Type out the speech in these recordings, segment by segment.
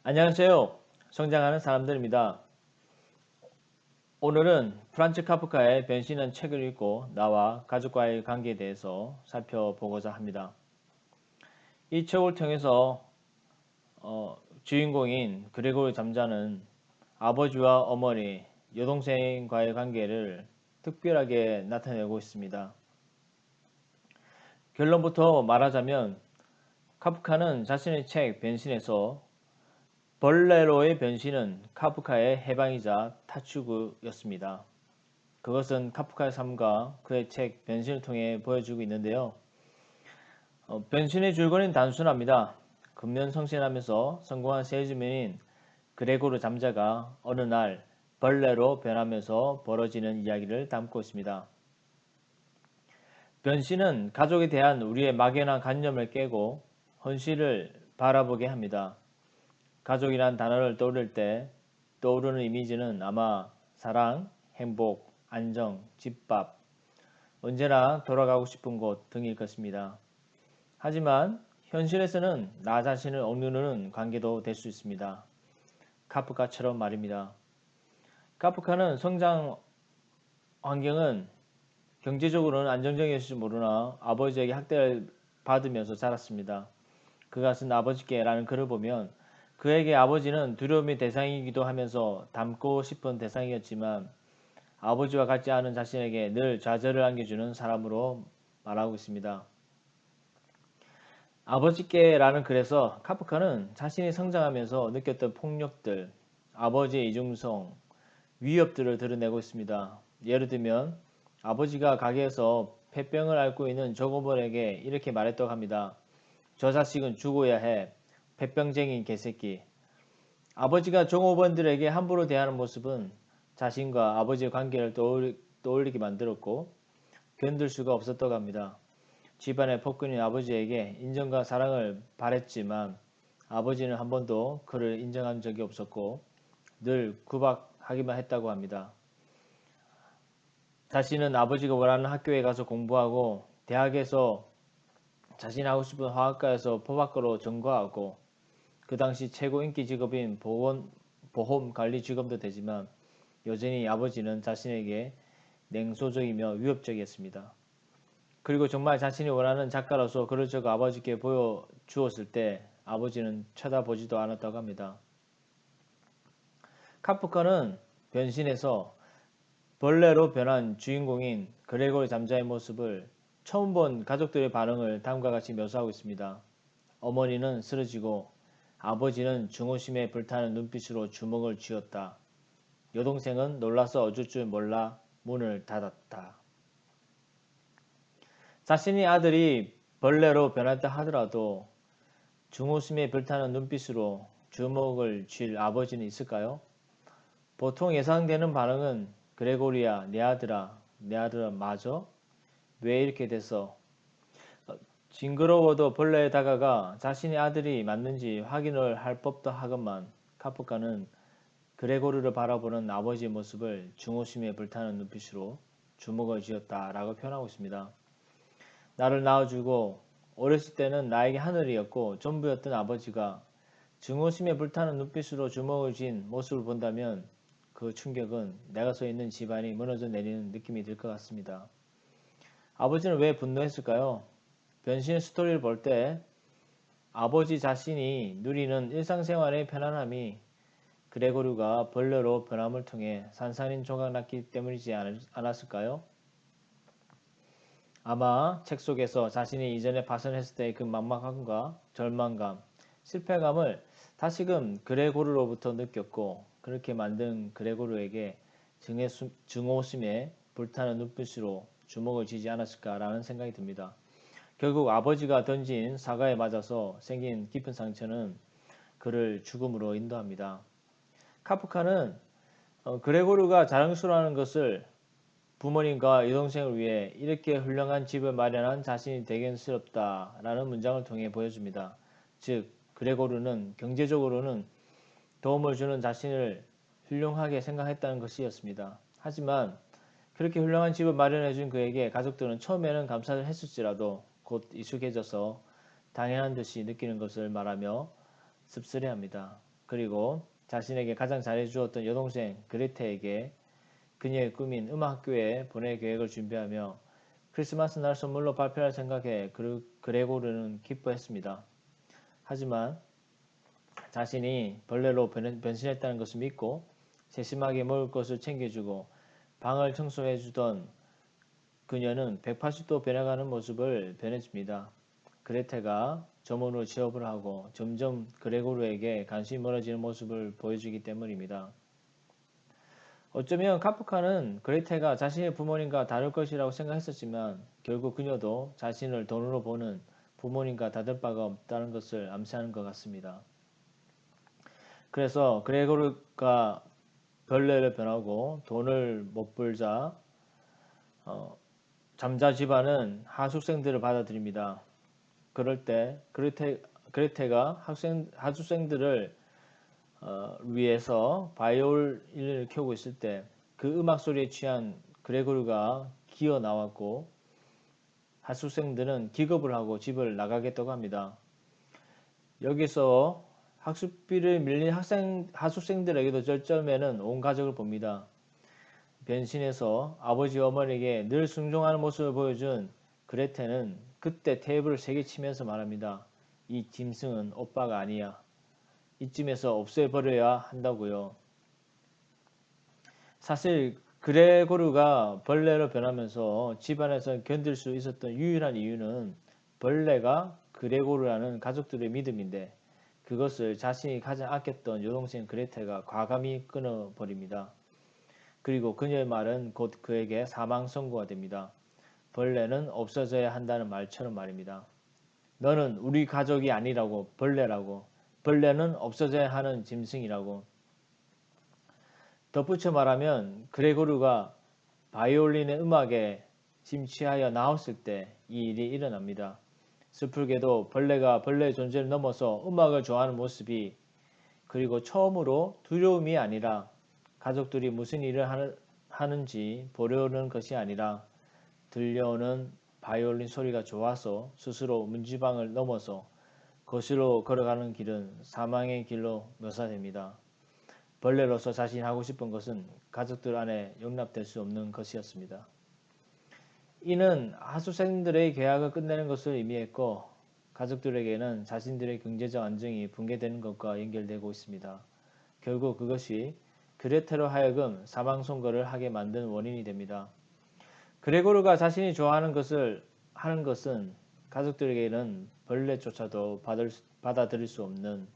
안녕하세요. 성장하는 사람들입니다. 오늘은 프란츠 카프카의 변신한 책을 읽고 나와 가족과의 관계에 대해서 살펴보고자 합니다. 이 책을 통해서 주인공인 그레고리 잠자는 아버지와 어머니, 여동생과의 관계를 특별하게 나타내고 있습니다. 결론부터 말하자면 카프카는 자신의 책 변신에서 벌레로의 변신은 카프카의 해방이자 타축이었습니다. 그것은 카프카의 삶과 그의 책 변신을 통해 보여주고 있는데요. 변신의 줄거리는 단순합니다. 근면성실하면서 성공한 세일즈맨인 그레고르 잠자가 어느 날 벌레로 변하면서 벌어지는 이야기를 담고 있습니다. 변신은 가족에 대한 우리의 막연한 관념을 깨고 현실을 바라보게 합니다. 가족이란 단어를 떠올릴 때 떠오르는 이미지는 아마 사랑, 행복, 안정, 집밥, 언제나 돌아가고 싶은 곳 등일 것입니다. 하지만 현실에서는 나 자신을 억누르는 관계도 될 수 있습니다. 카프카처럼 말입니다. 카프카는 성장 환경은 경제적으로는 안정적이었을지 모르나 아버지에게 학대를 받으면서 자랐습니다. 그가 쓴 아버지께라는 글을 보면 그에게 아버지는 두려움의 대상이기도 하면서 닮고 싶은 대상이었지만 아버지와 같지 않은 자신에게 늘 좌절을 안겨주는 사람으로 말하고 있습니다. 아버지께라는 글에서 카프카는 자신이 성장하면서 느꼈던 폭력들, 아버지의 이중성, 위협들을 드러내고 있습니다. 예를 들면 아버지가 가게에서 폐병을 앓고 있는 조고벌에게 이렇게 말했다고 합니다. 저 자식은 죽어야 해. 폐병쟁인 개새끼. 아버지가 종업원들에게 함부로 대하는 모습은 자신과 아버지의 관계를 떠올리게 만들었고 견딜 수가 없었다고 합니다. 집안의 폭군인 아버지에게 인정과 사랑을 바랬지만 아버지는 한 번도 그를 인정한 적이 없었고 늘 구박하기만 했다고 합니다. 자신은 아버지가 원하는 학교에 가서 공부하고 대학에서 자신이 하고 싶은 화학과에서 포박으로 전과하고 그 당시 최고 인기 직업인 보험 관리 직업도 되지만 여전히 아버지는 자신에게 냉소적이며 위협적이었습니다. 그리고 정말 자신이 원하는 작가로서 글을 적어 아버지께 보여주었을 때 아버지는 쳐다보지도 않았다고 합니다. 카프카는 변신해서 벌레로 변한 주인공인 그레고리 잠자의 모습을 처음 본 가족들의 반응을 다음과 같이 묘사하고 있습니다. 어머니는 쓰러지고 아버지는 증오심에 불타는 눈빛으로 주먹을 쥐었다. 여동생은 놀라서 어쩔 줄 몰라 문을 닫았다. 자신의 아들이 벌레로 변했다 하더라도 증오심에 불타는 눈빛으로 주먹을 쥘 아버지는 있을까요? 보통 예상되는 반응은 그레고리야, 내 아들아 맞아? 왜 이렇게 됐어? 징그러워도 벌레에 다가가 자신의 아들이 맞는지 확인을 할 법도 하건만 카프카는 그레고르를 바라보는 아버지의 모습을 증오심에 불타는 눈빛으로 주먹을 쥐었다라고 표현하고 있습니다. 나를 낳아주고 어렸을 때는 나에게 하늘이었고 전부였던 아버지가 증오심에 불타는 눈빛으로 주먹을 쥔 모습을 본다면 그 충격은 내가 서 있는 집안이 무너져 내리는 느낌이 들 것 같습니다. 아버지는 왜 분노했을까요? 변신의 스토리를 볼 때 아버지 자신이 누리는 일상생활의 편안함이 그레고르가 벌레로 변함을 통해 산산인 조각났기 때문이지 않았을까요? 아마 책 속에서 자신이 이전에 파산했을 때의 그 막막함과 절망감, 실패감을 다시금 그레고르로부터 느꼈고 그렇게 만든 그레고르에게 증오심에 불타는 눈빛으로 주먹을 쥐지 않았을까라는 생각이 듭니다. 결국 아버지가 던진 사과에 맞아서 생긴 깊은 상처는 그를 죽음으로 인도합니다. 카프카는 그레고르가 자랑스러워하는 것을 부모님과 여동생을 위해 이렇게 훌륭한 집을 마련한 자신이 대견스럽다라는 문장을 통해 보여줍니다. 즉, 그레고르는 경제적으로는 도움을 주는 자신을 훌륭하게 생각했다는 것이었습니다. 하지만 그렇게 훌륭한 집을 마련해 준 그에게 가족들은 처음에는 감사를 했을지라도 곧 익숙해져서 당연한 듯이 느끼는 것을 말하며 씁쓸해합니다. 그리고 자신에게 가장 잘해주었던 여동생 그레테에게 그녀의 꿈인 음악학교에 보낼 계획을 준비하며 크리스마스 날 선물로 발표할 생각에 그레고르는 기뻐했습니다. 하지만 자신이 벌레로 변신했다는 것을 믿고 세심하게 먹을 것을 챙겨주고 방을 청소해주던 그녀는 180도 변해가는 모습을 변해줍니다. 그레테가 점원으로 취업을 하고 점점 그레고르에게 관심이 멀어지는 모습을 보여주기 때문입니다. 어쩌면 카프카는 그레테가 자신의 부모님과 다를 것이라고 생각했었지만 결국 그녀도 자신을 돈으로 보는 부모님과 다를 바가 없다는 것을 암시하는 것 같습니다. 그래서 그레고르가 벌레를 변하고 돈을 못 벌자 잠자 집안은 하숙생들을 받아들입니다. 그럴 때 그레테가 하숙생들을 위해서 바이올린을 켜고 있을 때 그 음악 소리에 취한 그레고르가 기어 나왔고 하숙생들은 기겁을 하고 집을 나가겠다고 합니다. 여기서 학습비를 밀린 하숙생들에게도 절정에는 온 가족을 봅니다. 변신해서 아버지와 어머니에게 늘 순종하는 모습을 보여준 그레테는 그때 테이블을 세게 치면서 말합니다. 이 짐승은 오빠가 아니야. 이쯤에서 없애버려야 한다고요. 사실 그레고르가 벌레로 변하면서 집안에서 견딜 수 있었던 유일한 이유는 벌레가 그레고르라는 가족들의 믿음인데 그것을 자신이 가장 아꼈던 여동생 그레테가 과감히 끊어버립니다. 그리고 그녀의 말은 곧 그에게 사망 선고가 됩니다. 벌레는 없어져야 한다는 말처럼 말입니다. 너는 우리 가족이 아니라고 벌레라고 벌레는 없어져야 하는 짐승이라고 덧붙여 말하면 그레고르가 바이올린의 음악에 심취하여 나왔을 때 이 일이 일어납니다. 슬프게도 벌레가 벌레의 존재를 넘어서 음악을 좋아하는 모습이 그리고 처음으로 두려움이 아니라 가족들이 무슨 일을 하는지 보려는 것이 아니라 들려오는 바이올린 소리가 좋아서 스스로 문지방을 넘어서 거실로 걸어가는 길은 사망의 길로 묘사됩니다. 벌레로서 자신이 하고 싶은 것은 가족들 안에 용납될 수 없는 것이었습니다. 이는 하수생들의 계약을 끝내는 것을 의미했고 가족들에게는 자신들의 경제적 안정이 붕괴되는 것과 연결되고 있습니다. 결국 그것이 그레테로 하여금 사망 선고를 하게 만든 원인이 됩니다. 그레고르가 자신이 좋아하는 것을 하는 것은 가족들에게는 벌레조차도 받아들일 수 없는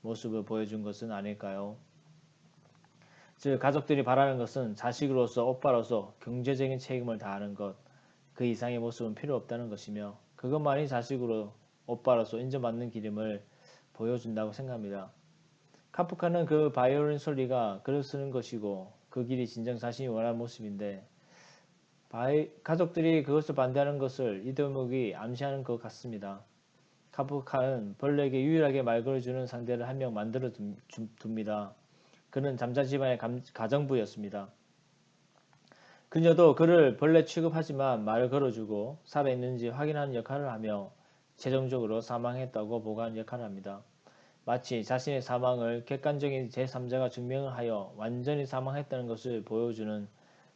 모습을 보여준 것은 아닐까요? 즉 가족들이 바라는 것은 자식으로서 오빠로서 경제적인 책임을 다하는 것, 그 이상의 모습은 필요 없다는 것이며 그것만이 자식으로 오빠로서 인정받는 기름을 보여준다고 생각합니다. 카프카는 그 바이올린 소리가 글을 쓰는 것이고 그 길이 진정 자신이 원하는 모습인데 가족들이 그것을 반대하는 것을 이 대목이 암시하는 것 같습니다. 카프카는 벌레에게 유일하게 말 걸어주는 상대를 한 명 만들어 둡니다. 그는 잠자 집안의 가정부였습니다. 그녀도 그를 벌레 취급하지만 말을 걸어주고 살아있는지 확인하는 역할을 하며 최종적으로 사망했다고 보고하는 역할을 합니다. 마치 자신의 사망을 객관적인 제3자가 증명을 하여 완전히 사망했다는 것을 보여주는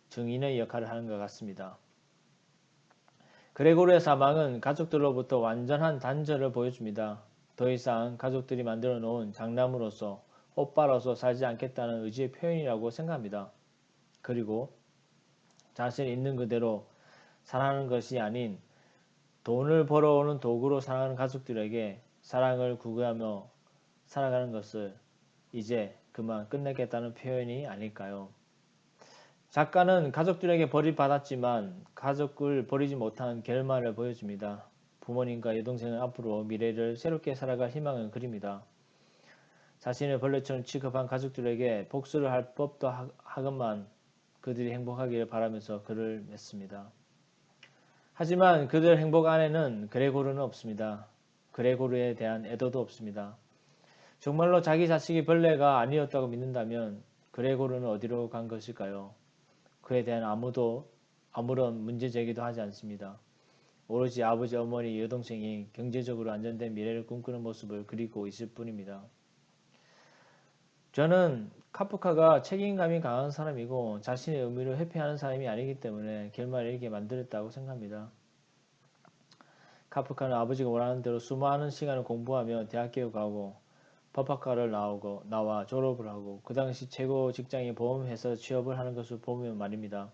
증인의 역할을 하는 것 같습니다. 그레고르의 사망은 가족들로부터 완전한 단절을 보여줍니다. 더 이상 가족들이 만들어 놓은 장남으로서 오빠로서 살지 않겠다는 의지의 표현이라고 생각합니다. 그리고 자신이 있는 그대로 사랑하는 것이 아닌 돈을 벌어오는 도구로 사랑하는 가족들에게 사랑을 구가하며 살아가는 것을 이제 그만 끝내겠다는 표현이 아닐까요? 작가는 가족들에게 버림받았지만 가족을 버리지 못한 결말을 보여줍니다. 부모님과 여동생은 앞으로 미래를 새롭게 살아갈 희망을 그립니다. 자신을 벌레처럼 취급한 가족들에게 복수를 할 법도 하건만 그들이 행복하기를 바라면서 글을 맺습니다. 하지만 그들 행복 안에는 그레고르는 없습니다. 그레고르에 대한 애도도 없습니다. 정말로 자기 자식이 벌레가 아니었다고 믿는다면 그레고르는 어디로 간 것일까요? 그에 대한 아무런 문제 제기도 하지 않습니다. 오로지 아버지, 어머니, 여동생이 경제적으로 안정된 미래를 꿈꾸는 모습을 그리고 있을 뿐입니다. 저는 카프카가 책임감이 강한 사람이고 자신의 의미를 회피하는 사람이 아니기 때문에 결말을 이렇게 만들었다고 생각합니다. 카프카는 아버지가 원하는 대로 수많은 시간을 공부하며 대학교에 가고 법학과를 나와 졸업을 하고 그 당시 최고 직장인 보험회사 취업을 하는 것을 보면 말입니다.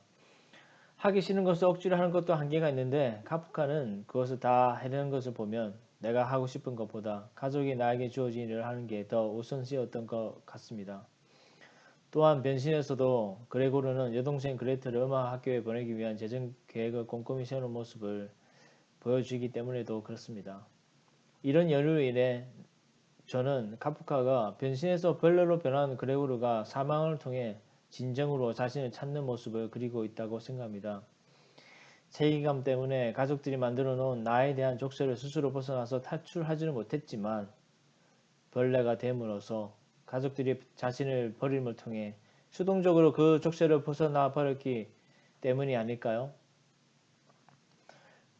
하기 싫은 것을 억지로 하는 것도 한계가 있는데 카프카는 그것을 다 해내는 것을 보면 내가 하고 싶은 것보다 가족이 나에게 주어진 일을 하는 게 더 우선시였던 것 같습니다. 또한 변신에서도 그레고르는 여동생 그레텔을 음악 학교에 보내기 위한 재정 계획을 꼼꼼히 세우는 모습을 보여주기 때문에도 그렇습니다. 이런 연유로 인해 저는 카프카가 변신에서 벌레로 변한 그레고르가 사망을 통해 진정으로 자신을 찾는 모습을 그리고 있다고 생각합니다. 책임감 때문에 가족들이 만들어 놓은 나에 대한 족쇄를 스스로 벗어나서 탈출하지는 못했지만 벌레가 됨으로써 가족들이 자신을 버림을 통해 수동적으로 그 족쇄를 벗어나 버렸기 때문이 아닐까요?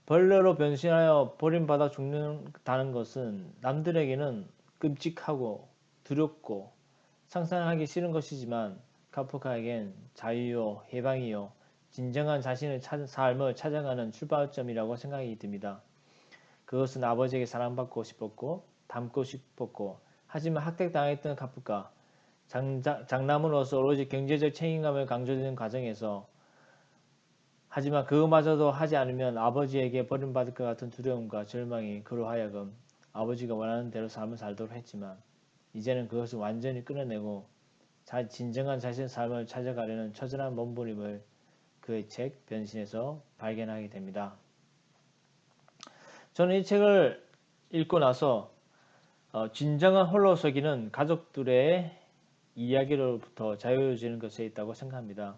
벌레로 변신하여 버림받아 죽는다는 것은 남들에게는 끔찍하고 두렵고 상상하기 싫은 것이지만 카프카에겐 자유요 해방이요 진정한 자신의 삶을 찾아가는 출발점이라고 생각이 듭니다. 그것은 아버지에게 사랑받고 싶었고 닮고 싶었고 하지만 학대당했던 카프카 장남으로서 오로지 경제적 책임감을 강조되는 과정에서 하지만 그것마저도 하지 않으면 아버지에게 버림받을 것 같은 두려움과 절망이 그로 하여금 아버지가 원하는 대로 삶을 살도록 했지만 이제는 그것을 완전히 끊어내고 진정한 자신의 삶을 찾아가려는 처절한 몸부림을 그의 책 변신에서 발견하게 됩니다. 저는 이 책을 읽고 나서 진정한 홀로서기는 가족들의 이야기로부터 자유해지는 것에 있다고 생각합니다.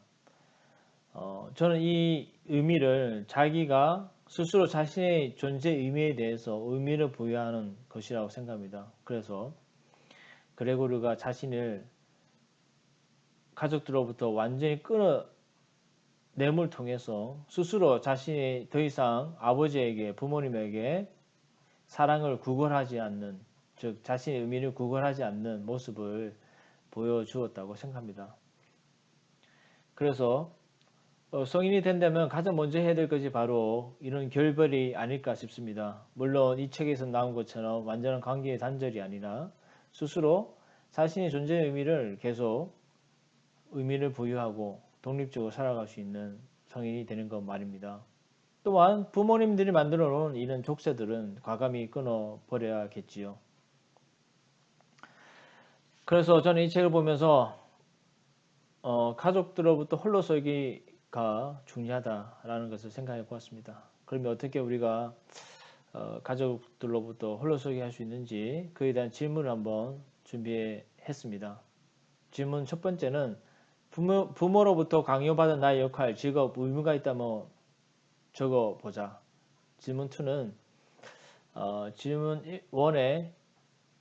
저는 이 의미를 자기가 스스로 자신의 존재 의미에 대해서 의미를 부여하는 것이라고 생각합니다. 그래서 그레고르가 자신을 가족들로부터 완전히 끊어냄을 통해서 스스로 자신이 더 이상 아버지에게 부모님에게 사랑을 구걸하지 않는 즉 자신의 의미를 구걸하지 않는 모습을 보여주었다고 생각합니다. 그래서 성인이 된다면 가장 먼저 해야 될 것이 바로 이런 결별이 아닐까 싶습니다. 물론 이 책에서 나온 것처럼 완전한 관계의 단절이 아니라 스스로 자신의 존재의 의미를 계속 의미를 부여하고 독립적으로 살아갈 수 있는 성인이 되는 것 말입니다. 또한 부모님들이 만들어 놓은 이런 족쇄들은 과감히 끊어버려야겠지요. 그래서 저는 이 책을 보면서 가족들로부터 홀로서기가 중요하다라는 것을 생각해 보았습니다. 그러면 어떻게 우리가 가족들로부터 홀로서기 할 수 있는지 그에 대한 질문을 한번 준비했습니다. 질문 첫 번째는 부모로부터 강요받은 나의 역할, 직업, 의무가 있다면 적어보자. 질문 2는 질문 1의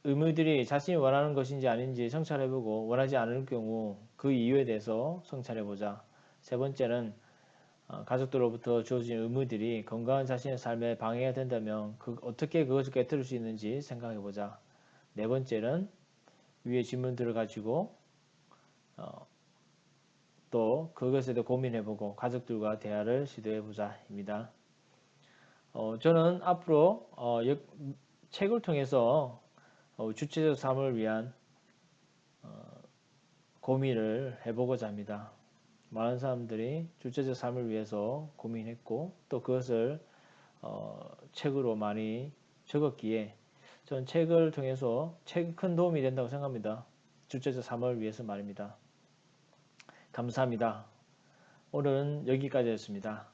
의무들이 자신이 원하는 것인지 아닌지 성찰해보고 원하지 않을 경우 그 이유에 대해서 성찰해보자. 세 번째는 가족들로부터 주어진 의무들이 건강한 자신의 삶에 방해가 된다면 어떻게 그것을 깨뜨릴 수 있는지 생각해보자. 네 번째는 위의 질문들을 가지고 또 그것에 대해 고민해보고 가족들과 대화를 시도해보자입니다. 저는 앞으로 책을 통해서 주체적 삶을 위한 고민을 해보고자 합니다. 많은 사람들이 주체적 삶을 위해서 고민했고 또 그것을 책으로 많이 적었기에 저는 책을 통해서 책이 큰 도움이 된다고 생각합니다. 주체적 삶을 위해서 말입니다. 감사합니다. 오늘은 여기까지였습니다.